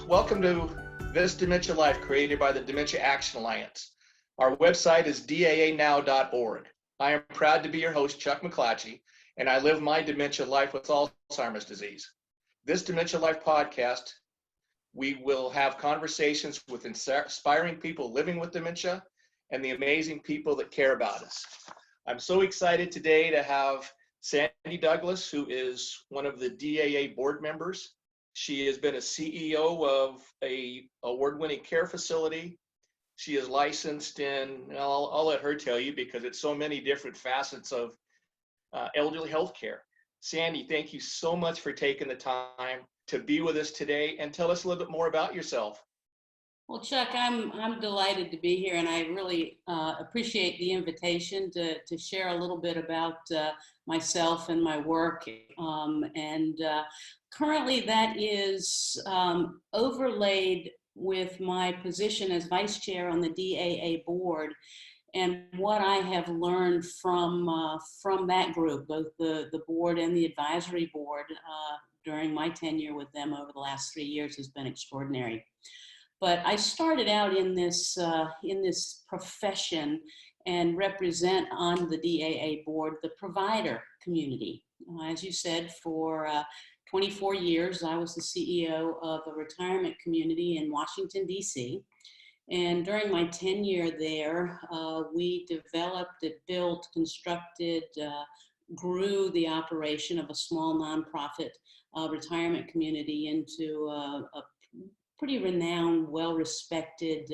Welcome to This Dementia Life, created by the Dementia Action Alliance. Our website is daanow.org. I am proud to be your host, Chuck McClatchy, and I live my dementia life with Alzheimer's disease. This Dementia Life podcast, we will have conversations with inspiring people living with dementia and the amazing people that care about us. I'm so excited today to have Sandy Douglas, who is one of the DAA board members. She has been a CEO of a award-winning care facility. She is licensed in, I'll let her tell you because it's so many different facets of elderly health care. Sandy, thank you so much for taking the time to be with us today and tell us a little bit more about yourself. Well, Chuck, I'm delighted to be here, and I really appreciate the invitation to share a little bit about myself and my work. Currently, that is overlaid with my position as vice chair on the DAA board, and what I have learned from that group, both the board and the advisory board, during my tenure with them over the last 3 years has been extraordinary. But I started out in this profession and represent on the DAA board the provider community. As you said, for 24 years, I was the CEO of a retirement community in Washington, D.C. And during my tenure there, we developed, built, constructed, grew the operation of a small nonprofit retirement community into a pretty renowned, well-respected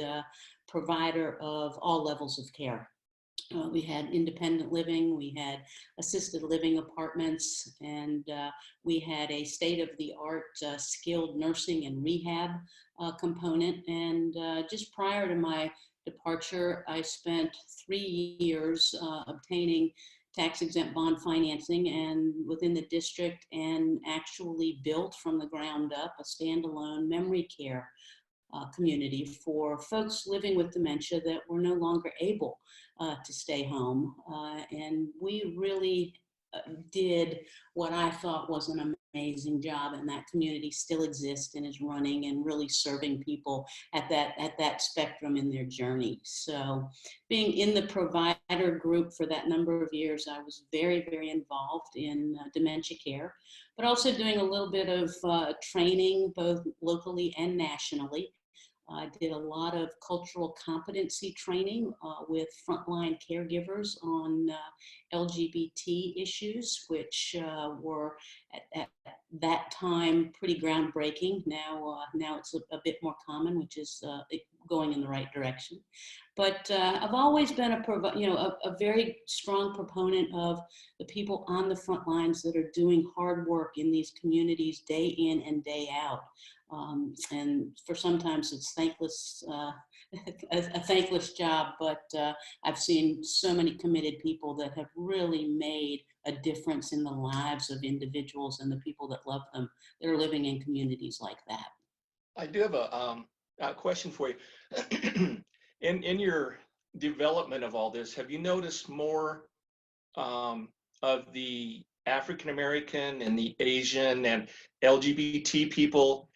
provider of all levels of care. We had independent living, we had assisted living apartments, and we had a state-of-the-art skilled nursing and rehab component. And just prior to my departure, I spent 3 years obtaining tax-exempt bond financing and within the district, and actually built from the ground up a standalone memory care community for folks living with dementia that were no longer able to stay home. And we really did what I thought was an amazing job, and that community still exists and is running and really serving people at that spectrum in their journey. So being in the provider group for that number of years, I was very, very involved in dementia care, but also doing a little bit of training both locally and nationally. I did a lot of cultural competency training with frontline caregivers on LGBT issues, which were at that time pretty groundbreaking. Now it's a bit more common, which is going in the right direction. But I've always been a very strong proponent of the people on the front lines that are doing hard work in these communities day in and day out. And for sometimes it's thankless, a thankless job, but I've seen so many committed people that have really made a difference in the lives of individuals and the people that love them that are living in communities like that. I do have a question for you. In your development of all this, have you noticed more of the African American and the Asian and LGBT people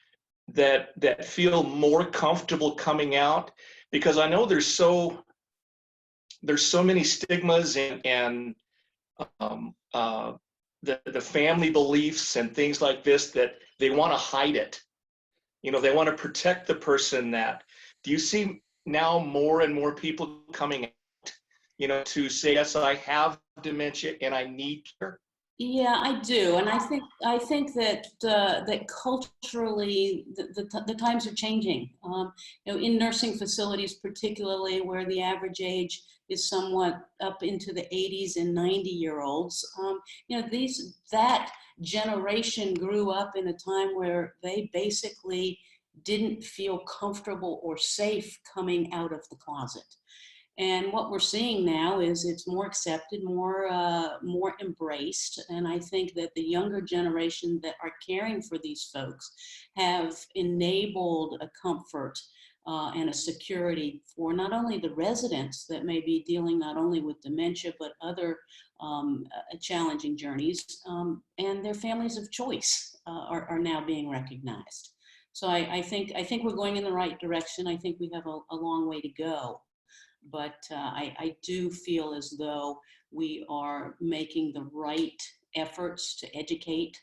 that feel more comfortable coming out? Because I know there's so many stigmas and the family beliefs and things like this that they want to hide it. They want to protect the person. That do you see now more and more people coming out, to say, yes, I have dementia and I need care? Yeah, I do, and I think that that culturally the times are changing. In nursing facilities, particularly where the average age is somewhat up into the 80s and 90-year-olds. That generation grew up in a time where they basically didn't feel comfortable or safe coming out of the closet. And what we're seeing now is it's more accepted, more embraced. And I think that the younger generation that are caring for these folks have enabled a comfort and a security for not only the residents that may be dealing not only with dementia, but other challenging journeys, and their families of choice are now being recognized. So I think we're going in the right direction. I think we have a long way to go, but I do feel as though we are making the right efforts to educate,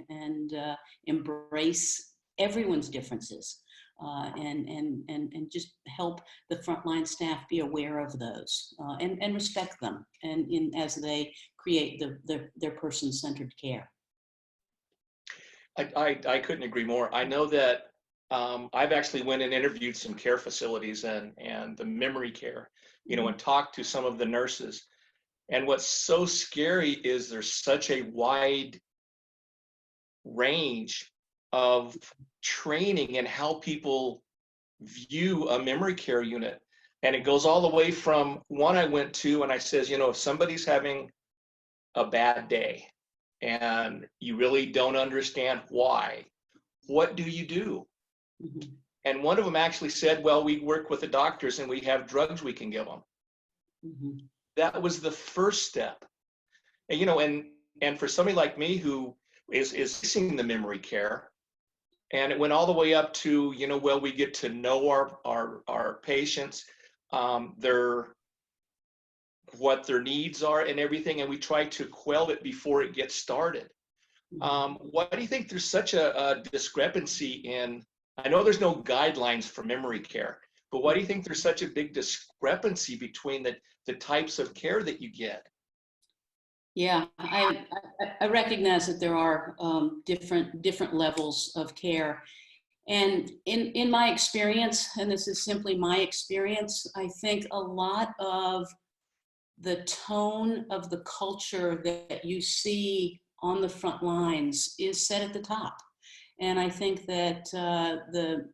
and embrace everyone's differences, and just help the frontline staff be aware of those, and respect them, and as they create their person-centered care. I couldn't agree more. I know that I've actually went and interviewed some care facilities and the memory care, and talked to some of the nurses. And what's so scary is there's such a wide range of training and how people view a memory care unit. And it goes all the way from one I went to and I says, if somebody's having a bad day and you really don't understand why, what do you do? Mm-hmm. And one of them actually said, well, we work with the doctors and we have drugs we can give them. Mm-hmm. That was the first step. And for somebody like me who is seeing the memory care, and it went all the way up to, well, we get to know our patients, what their needs are and everything, and we try to quell it before it gets started. Why do you think there's such a discrepancy in, I know there's no guidelines for memory care, but why do you think there's such a big discrepancy between the types of care that you get? Yeah, I recognize that there are different levels of care. And in my experience, and this is simply my experience, I think a lot of the tone of the culture that you see on the front lines is set at the top. And I think that the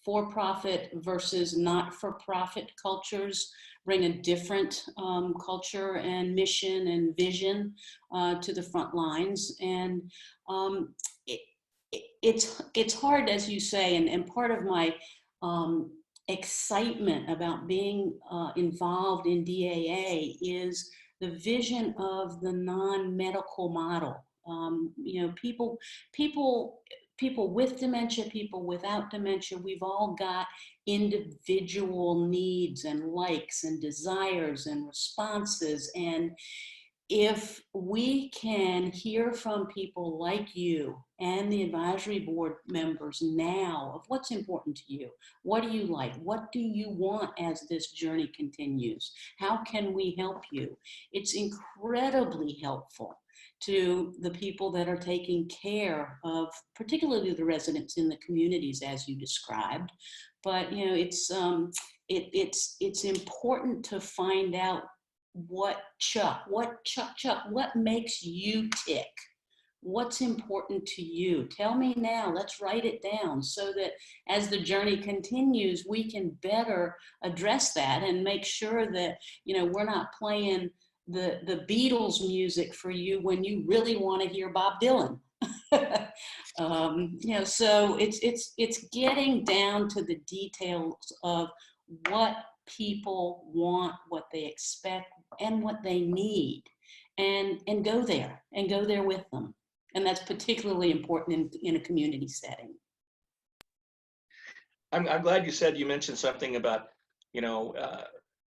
for-profit versus not-for-profit cultures bring a different culture and mission and vision to the front lines. And it, it's hard, as you say, and part of my excitement about being involved in DAA is the vision of the non-medical model. People with dementia, people without dementia, we've all got individual needs and likes and desires and responses. And if we can hear from people like you and the advisory board members now of what's important to you, what do you like, what do you want as this journey continues, how can we help you? It's incredibly helpful to the people that are taking care of, particularly the residents in the communities as you described. But it's important to find out what makes you tick? What's important to you? Tell me now, let's write it down so that as the journey continues, we can better address that and make sure that, we're not playing the Beatles music for you when you really want to hear Bob Dylan. So it's getting down to the details of what people want, what they expect, and what they need, and go there with them. And that's particularly important in a community setting. I'm glad you mentioned something about,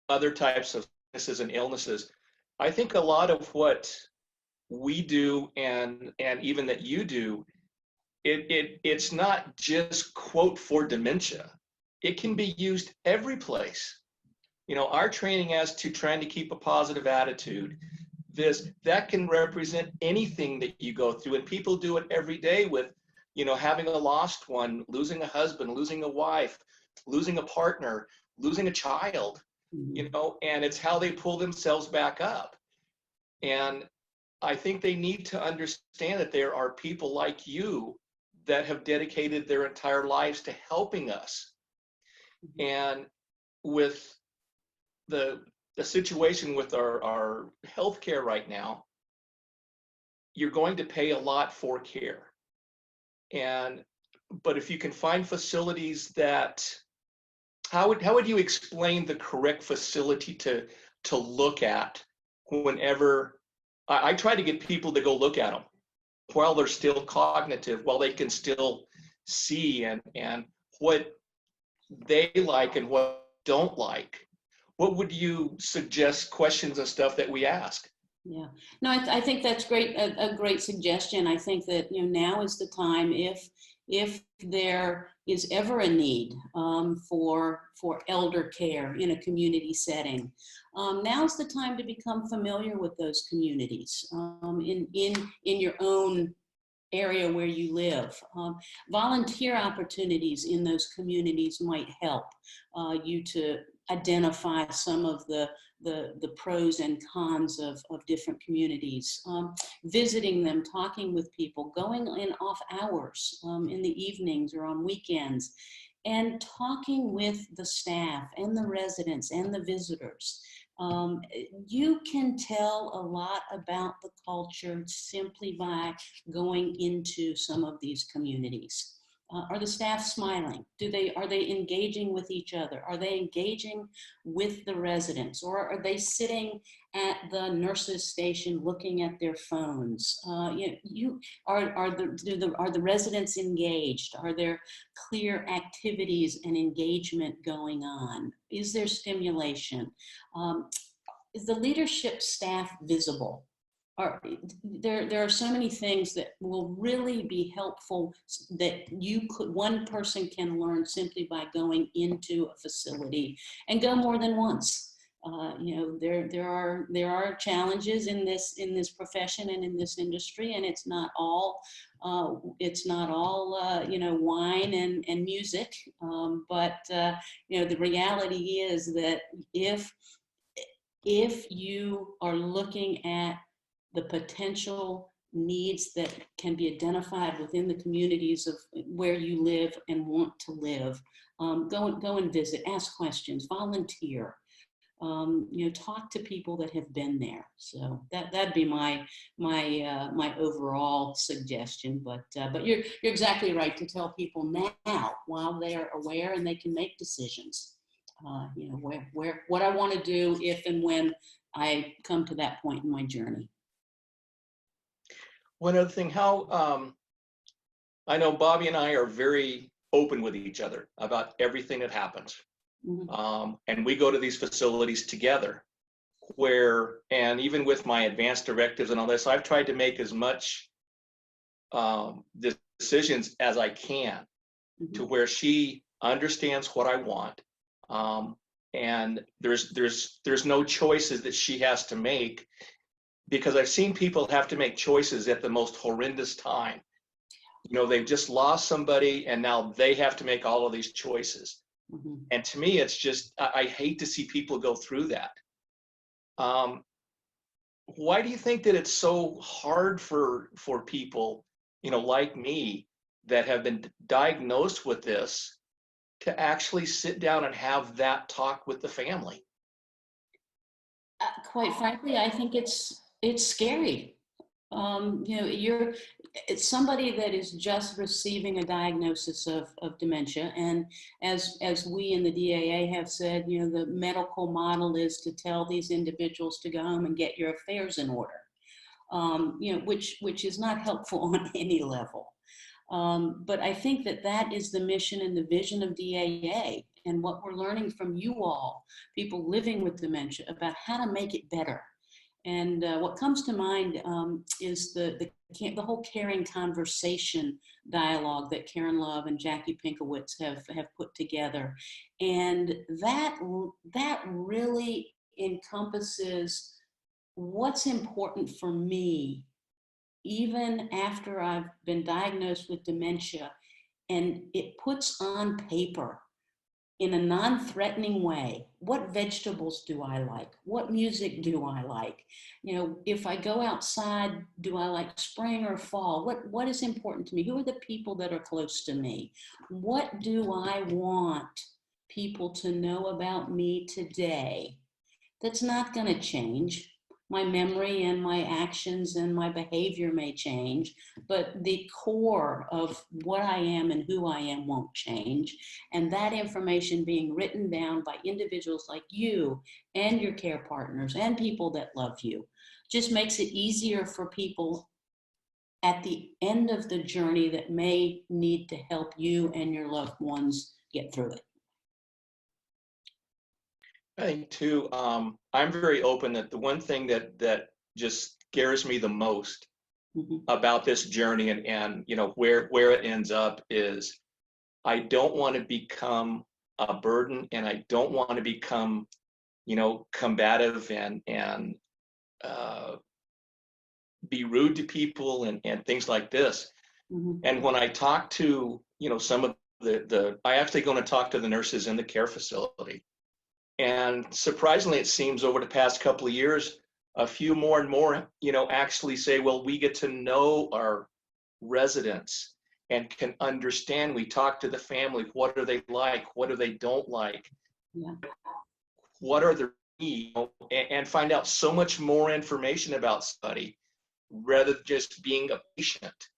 other types of sicknesses and illnesses. I think a lot of what we do and even that you do, it's not just quote for dementia. It can be used every place. Our training as to trying to keep a positive attitude, that can represent anything that you go through, and people do it every day with, having a lost one, losing a husband, losing a wife, losing a partner, losing a child, and it's how they pull themselves back up. And I think they need to understand that there are people like you that have dedicated their entire lives to helping us. And with the situation with our healthcare right now, you're going to pay a lot for care. But if you can find facilities that, how would you explain the correct facility to look at whenever I try to get people to go look at them? while they're still cognitive, while they can still see and what they like and what don't like. What would you suggest questions and stuff that we ask? Yeah, no, I think that's great, a great suggestion. I think that, now is the time, if there is ever a need for elder care in a community setting, now's the time to become familiar with those communities in your own area where you live. Volunteer opportunities in those communities might help you to identify some of the pros and cons of different communities. Visiting them, talking with people, going in off hours in the evenings or on weekends, and talking with the staff and the residents and the visitors. You can tell a lot about the culture simply by going into some of these communities. Are the staff smiling? Are they engaging with each other? Are they engaging with the residents? Or are they sitting at the nurses station looking at their phones? Are the residents engaged? Are there clear activities and engagement going on? Is there stimulation? Is the leadership staff visible? There are so many things that will really be helpful that one person can learn simply by going into a facility, and go more than once. There are challenges in this profession and in this industry, and it's not all wine and music. But the reality is that if you are looking at the potential needs that can be identified within the communities of where you live and want to live, go and visit, ask questions, volunteer, talk to people that have been there. So that'd be my overall suggestion. But you're exactly right to tell people now, while they are aware and they can make decisions. What I want to do if and when I come to that point in my journey. One other thing, how I know Bobby and I are very open with each other about everything that happens. Mm-hmm. And we go to these facilities together and even with my advanced directives and all this, I've tried to make as much decisions as I can, mm-hmm. to where she understands what I want. And there's no choices that she has to make, because I've seen people have to make choices at the most horrendous time. They've just lost somebody and now they have to make all of these choices. Mm-hmm. And to me, it's just, I hate to see people go through that. Why do you think that it's so hard for people, like me, that have been diagnosed with this, to actually sit down and have that talk with the family? Quite frankly, I think it's scary. It's somebody that is just receiving a diagnosis of dementia, and as we in the DAA have said, the medical model is to tell these individuals to go home and get your affairs in order, which is not helpful on any level. But I think that is the mission and the vision of DAA, and what we're learning from you all, people living with dementia, about how to make it better. And what comes to mind is the whole caring conversation dialogue that Karen Love and Jackie Pinkowitz have put together, and that really encompasses what's important for me, even after I've been diagnosed with dementia, and it puts on paper, in a non-threatening way, what vegetables do I like? What music do I like? If I go outside, do I like spring or fall? What is important to me? Who are the people that are close to me? What do I want people to know about me today that's not going to change? My memory and my actions and my behavior may change, but the core of what I am and who I am won't change. And that information being written down by individuals like you and your care partners and people that love you just makes it easier for people at the end of the journey that may need to help you and your loved ones get through it? I think too, I'm very open that the one thing that just scares me the most Mhm. about this journey and where it ends up is I don't want to become a burden, and I don't want to become combative and uh, be rude to people and things like this. Mhm. And when I talk to some of the I actually going to talk to the nurses in the care facility. And surprisingly, it seems over the past couple of years, a few more and more, actually say, well, we get to know our residents and can understand. We talk to the family. What are they like? What do they don't like? Yeah. What are their needs? And find out so much more information about somebody rather than just being a patient.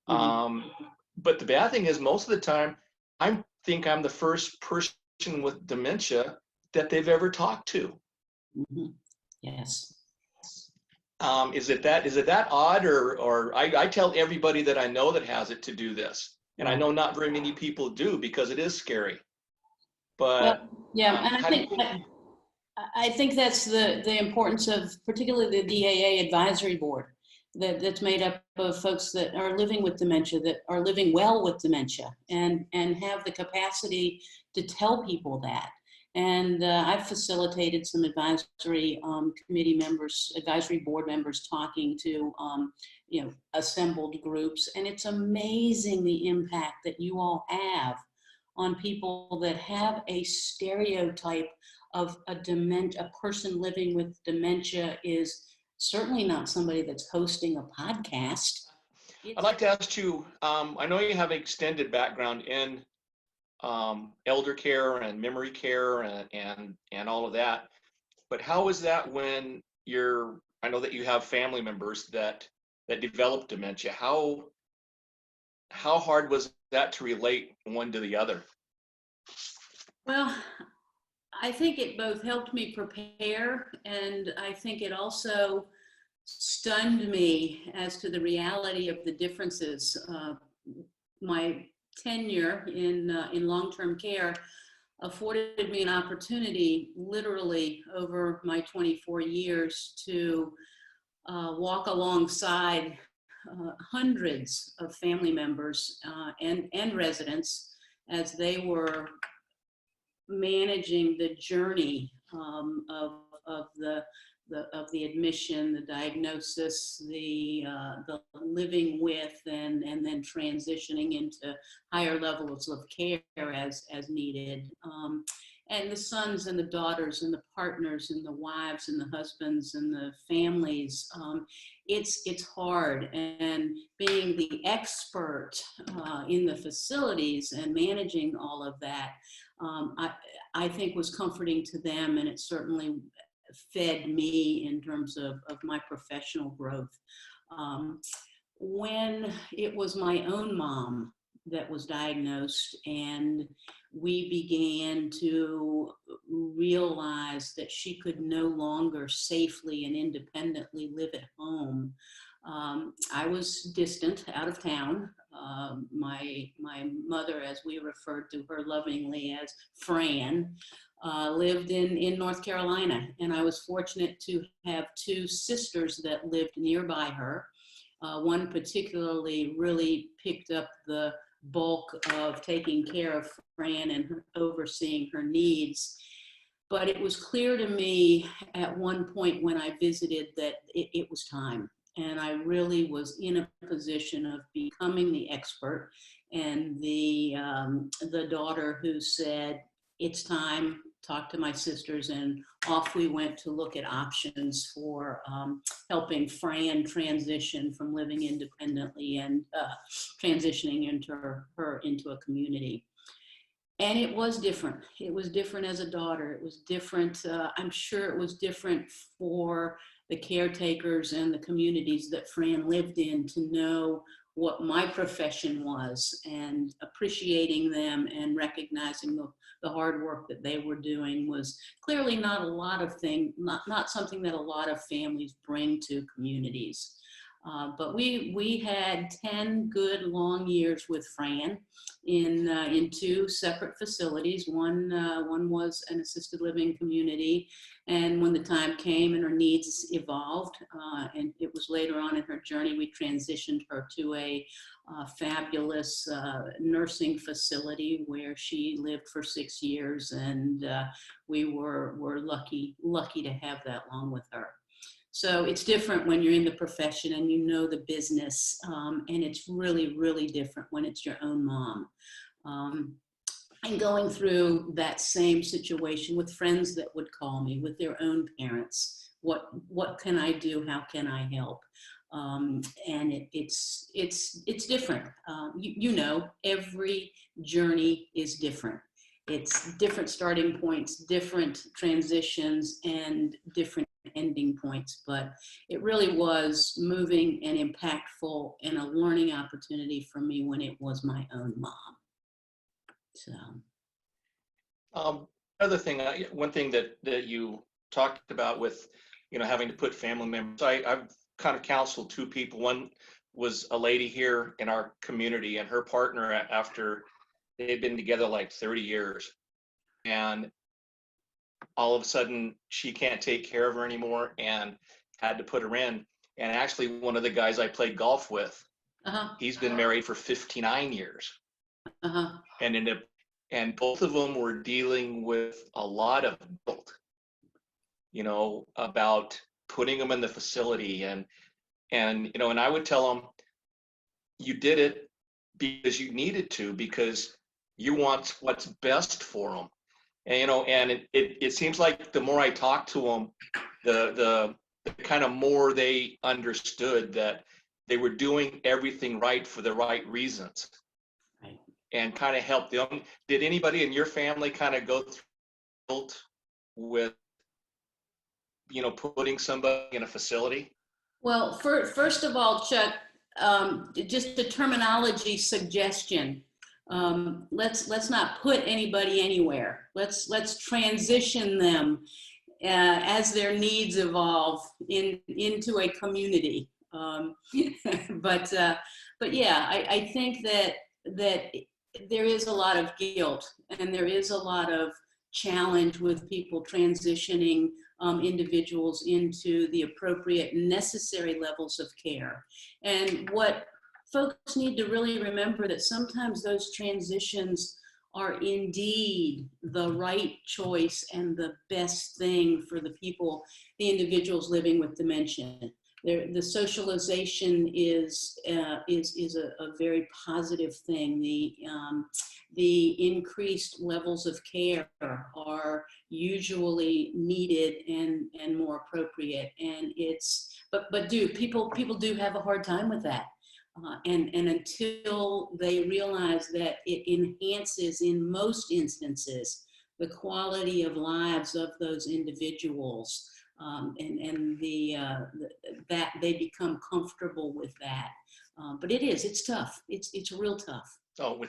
Mhm. But the bad thing is most of the time, I think I'm the first person with dementia that they've ever talked to. Mhm. Yes. Is it that odd, or I tell everybody that I know that has it to do this, and I Yeah. know not very many people do because it is scary. Well, But yeah, and how do you? I think that's the importance of particularly the DAA advisory board that's made up of folks that are living with dementia, that are living well with dementia, and have the capacity to tell people that. And I've facilitated some advisory committee members, advisory board members talking to assembled groups, and it's amazing the impact that you all have on people that have a stereotype of a person living with dementia is certainly not somebody that's hosting a podcast. I'd It's like to ask you. I know you have an extended background in elder care and memory care and all of that. But how is that when you're? I know that you have family members that develop dementia. How hard was that to relate one to the other? well, I think it both helped me prepare, and I think it also stunned me as to the reality of the differences. My tenure in long-term care afforded me an opportunity, literally over my 24 years, to walk alongside hundreds of family members and residents as they were managing the journey of the admission, the diagnosis, the living with, and then transitioning into higher levels of care as needed. And the sons and the daughters and the partners and the wives and the husbands and the families. It's hard, and being the expert in the facilities and managing all of that, um, I, I think was comforting to them, and it certainly fed me in terms of my professional growth. Um, when it was my own mom that was diagnosed, and we began to realize that she could no longer safely and independently live at home, I was distant, out of town. My mother, as we referred to her lovingly as Fran, lived in North Carolina, and I was fortunate to have two sisters that lived nearby her. One particularly really picked up the bulk of taking care of Fran and overseeing her needs. But it was clear to me at one point when I visited that it was time. And I really was in a position of becoming the expert and the daughter who said, it's time, talk to my sisters, and off we went to look at options for helping Fran transition from living independently and transitioning her into a community. And it was different. It was different as a daughter. It was different. I'm sure it was different for the caretakers and the communities that Fran lived in to know what my profession was, and appreciating them and recognizing the hard work that they were doing was clearly not a lot of thing, not something that a lot of families bring to communities. But we had 10 good long years with Fran in two separate facilities. One was an assisted living community, and when the time came and her needs evolved, and it was later on in her journey, we transitioned her to a fabulous nursing facility where she lived for 6 years, and we were lucky to have that long with her. So it's different when you're in the profession and you know the business, and it's really, really different when it's your own mom. And going through that same situation with friends that would call me with their own parents. What can I do? How can I help? And it's different. You know, every journey is different. It's different starting points, different transitions, and different ending points. But it really was moving and impactful and a learning opportunity for me when it was my own mom. So, Other thing, one thing that you talked about with, having to put family members. I've kind of counseled two people. One was a lady here in our community, and her partner, after they'd been together like 30 years, and all of a sudden she can't take care of her anymore, and had to put her in. And actually, one of the guys I played golf with, he's been married for 59 years, and ended up. And both of them were dealing with a lot of guilt, about putting them in the facility. And I would tell them, you did it because you needed to, because you want what's best for them. And, and it seems like the more I talk to them, the kind of more they understood that they were doing everything right for the right reasons. And kind of help them. Did anybody in your family kind of go through guilt with, putting somebody in a facility? Well, first of all, Chuck, just a terminology suggestion. Let's not put anybody anywhere. Let's transition them as their needs evolve into a community. But yeah, I think that there is a lot of guilt, and there is a lot of challenge with people transitioning individuals into the appropriate necessary levels of care. And what folks need to really remember, that sometimes those transitions are indeed the right choice and the best thing for the people, the individuals living with dementia. The socialization is a very positive thing. The increased levels of care are usually needed and more appropriate. And but people do have a hard time with that. And until they realize that it enhances, in most instances, the quality of lives of those individuals, and that they become comfortable with that. But it's tough. It's real tough. So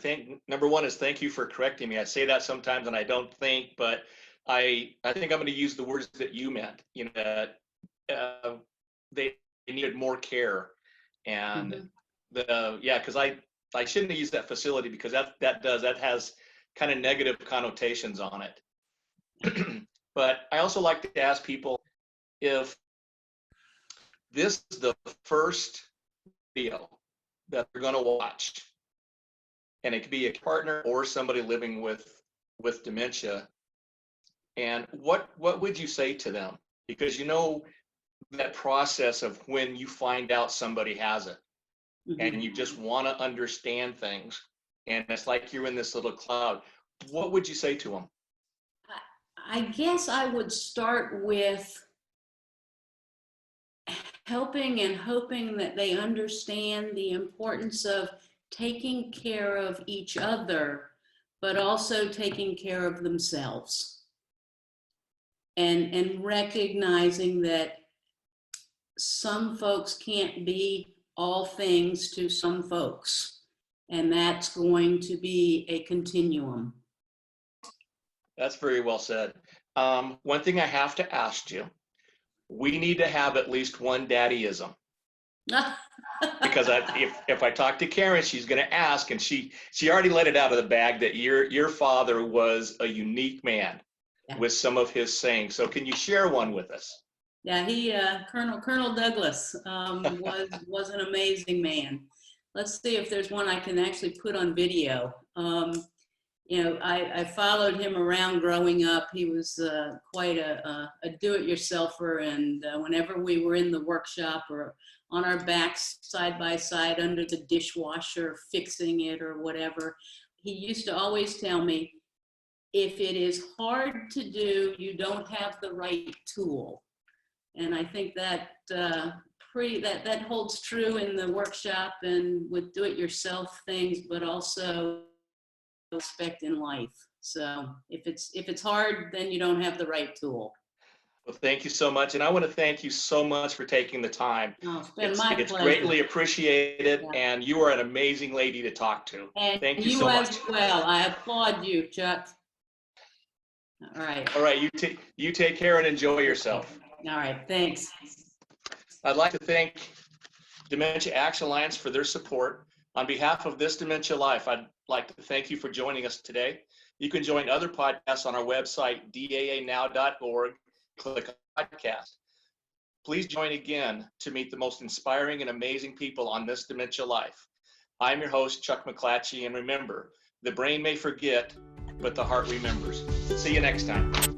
number one is thank you for correcting me. I say that sometimes and I don't think, but I think I'm going to use the words that you meant, that they needed more care. And because I shouldn't have used that facility, because that has kind of negative connotations on it. But I also like to ask people, if this is the first video that they're going to watch, and it could be a partner or somebody living with dementia, and what would you say to them? Because that process of when you find out somebody has it, and you just want to understand things, and it's like you're in this little cloud. What would you say to them? I guess I would start with helping and hoping that they understand the importance of taking care of each other, but also taking care of themselves. And recognizing that some folks can't be all things to some folks, and that's going to be a continuum. That's very well said. One thing I have to ask you, we need to have at least one daddyism. Because if I talk to Karen, she's going to ask, and she already let it out of the bag that your father was a unique man Yeah. with some of his sayings. So can you share one with us? Yeah, he Colonel Douglas was an amazing man. Let's see if there's one I can actually put on video. I followed him around growing up. He was quite a do-it-yourselfer, and whenever we were in the workshop or on our backs side by side under the dishwasher fixing it or whatever, he used to always tell me, if it is hard to do, you don't have the right tool. And I think that that holds true in the workshop and with do-it-yourself things, but also respect in life. So if it's hard, then you don't have the right tool. Well, thank you so much. And I want to thank you so much for taking the time. Oh, it's been my It's pleasure. greatly appreciated. Yeah. And you are an amazing lady to talk to. And thank you so much. as well. I applaud you, Chuck. All right. All right. You take care and enjoy yourself. All right. Thanks. I'd like to thank Dementia Action Alliance for their support. On behalf of This Dementia Life, I'd like to thank you for joining us today. You can join other podcasts on our website, daanow.org. Click on podcast. Please join again to meet the most inspiring and amazing people on This Dementia Life. I'm your host, Chuck McClatchy, and remember, the brain may forget, but the heart remembers. See you next time.